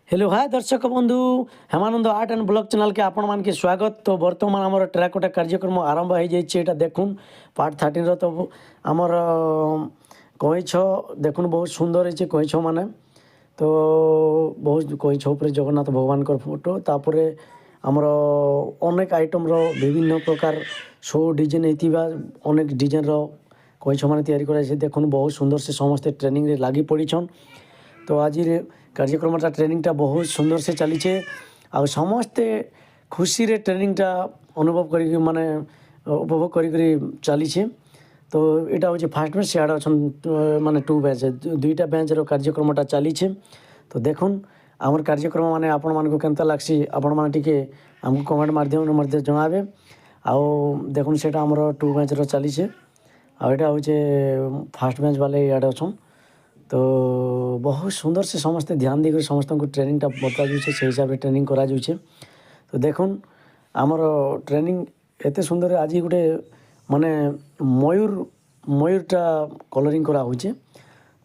Hello hi दर्शक बंधु Hemanand art and blog channel के आपण मान के स्वागत। तो बर्तमान आमर टेराकोटा कार्यक्रम आरंभ हो जाइए देखुन पार्ट 13 तो आमर कईछ देखुन बहुत सुंदर है कईछ माने तो बहुत कईछ उपर जगन्नाथ भगवान फोटो तापर आमर अनेक आइटम विभिन्न प्रकार शो डिजाइन होता अनेक डिजाइन कईछ मैंने तैयारी देखुन बहुत सुंदर से समस्ते ट्रेनिंग लगी पड़ीछन। तो आज कार्यक्रमटा ट्रेनिंगटा बहुत सुंदर से चलीचे आ समस्ते खुशी रे ट्रेनिंगटा अनुभव कर माने उपभोग कर चलीचे। तो यहाँ हूँ फास्ट बेंच सियाड़े अच्छा माने 2 बेंच दुईटा बेंच कार्यक्रमटा चलीचे। तो देखुन आमर कार्यक्रम माने आपण मानक केनता लागसी आपण माने टिके हमको कमेंट माध्यम मध्य जणाबे। आउ देखुन सेटा आमर 2 बेंच चलीचे आ यहाँ हूँ फास्ट बेंच वाले इे अच्छा। तो बहुत सुंदर से समस्ते ध्यान देकर समस्त को ट्रेनिंगटा बता जाऊे से हिसाब से ट्रेनिंग करा जाऊे। तो देखुन आमर ट्रेनिंग एते सुंदर आज गोटे माने मयूरटा कलरिंग करा होचे।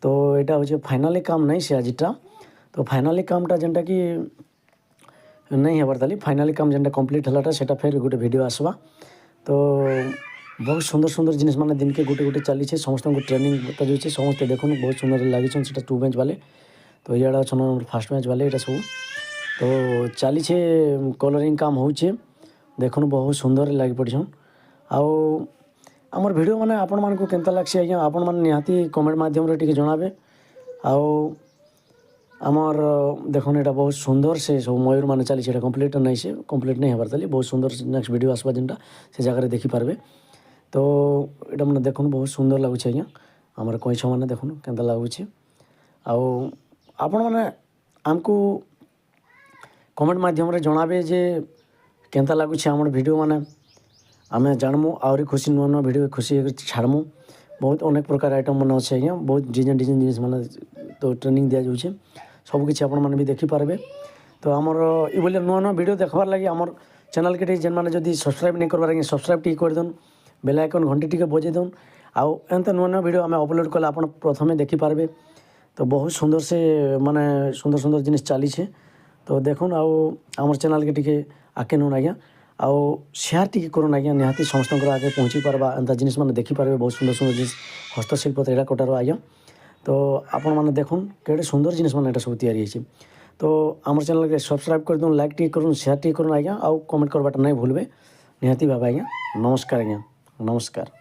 तो यहाँ हूँ फाइनाली काम नहीं से आजटा तो फाइनाली कामटा जेनटा कि नहीं हबार ताली फाइनाली काम जेनटा कंप्लीट हलाटा सेटा फिर गोटे वीडियो आसवा। तो बहुत सुंदर सुंदर जिनिस माने दिन के गोटे गोटे चली समस्त को ट्रेनिंग बता जाऊे समस्ते देखुन बहुत सुंदर लगी से 2 बेंच वाले। तो इे अच्छा फास्ट बेंच वाले यहाँ सब तो चली कलरिंग काम होचे देखुन बहुत सुंदर लगी पड़छन। आमर वीडियो माने आपण मानक केनता लागसी आज्ञा आपण माने निहाती कमेंट माध्यम रे टिके जणाबे। आमर देखुन यहाँ बहुत सुंदर से सब मयूर माने चली कंप्लीट नहीं हबार ताली बहुत सुंदर नेक्स्ट वीडियो आसवा जेनटा से जगह देखी पारबे। तो यहाँ मैंने देखुन बहुत सुंदर लगुच आज्ञा आमर कईछ मैंने देखुन केनता लगुच आपण मैंने आमको कमेंट माध्यम रे जणाबे जे केनता लगुच आमर वीडियो माने आमे जानमु आहरी खुशी नुआ नुआ वीडियो खुशी छाड़मु बहुत अनेक प्रकार आइटम मैंने अच्छे आज्ञा बहुत डिजाइन डिजाइन जिनिस मैंने तो ट्रेनिंग दिया जाऊे सबकि आपण मैंने भी देखिपारे। तो आमर ये नुआ नुआ वीडियो देखबार लगी आमर चैनल के जेन मैंने जब सब्सक्राइब नहीं करवार सब्सक्राइब टी कर देन बेल आइकन घंटी टी बजे दौन आउ एंत नुआ नुआ वीडियो आम अपलोड कले आप प्रथम देखिपारे। तो बहुत सुंदर से माने सुंदर सुंदर जिनिस चली छे। तो देखुन आमर चैनल के टी आगे नौन आज्ञा आउ शेयर टी करन आज्ञा निहाती समस्त आगे पहुँची पार्बा एंता जिनिस मैंने देखिपारे बहुत सुंदर सुंदर जिनिस हस्तशिल्प टेराकोटार आज्ञा। तो आपण मैंने देखुन केड़े सुंदर जिनिस मैंने सब तैयारी है। तो आमर चैनल के सब्सक्राइब कर दूँ लाइक टी करूँ शेयर टी करूँ आज्ञा आउ कमेंट करवाटा नहीं भूलबे निहाती भाव आज्ञा। नमस्कार आज्ञा नमस्कार।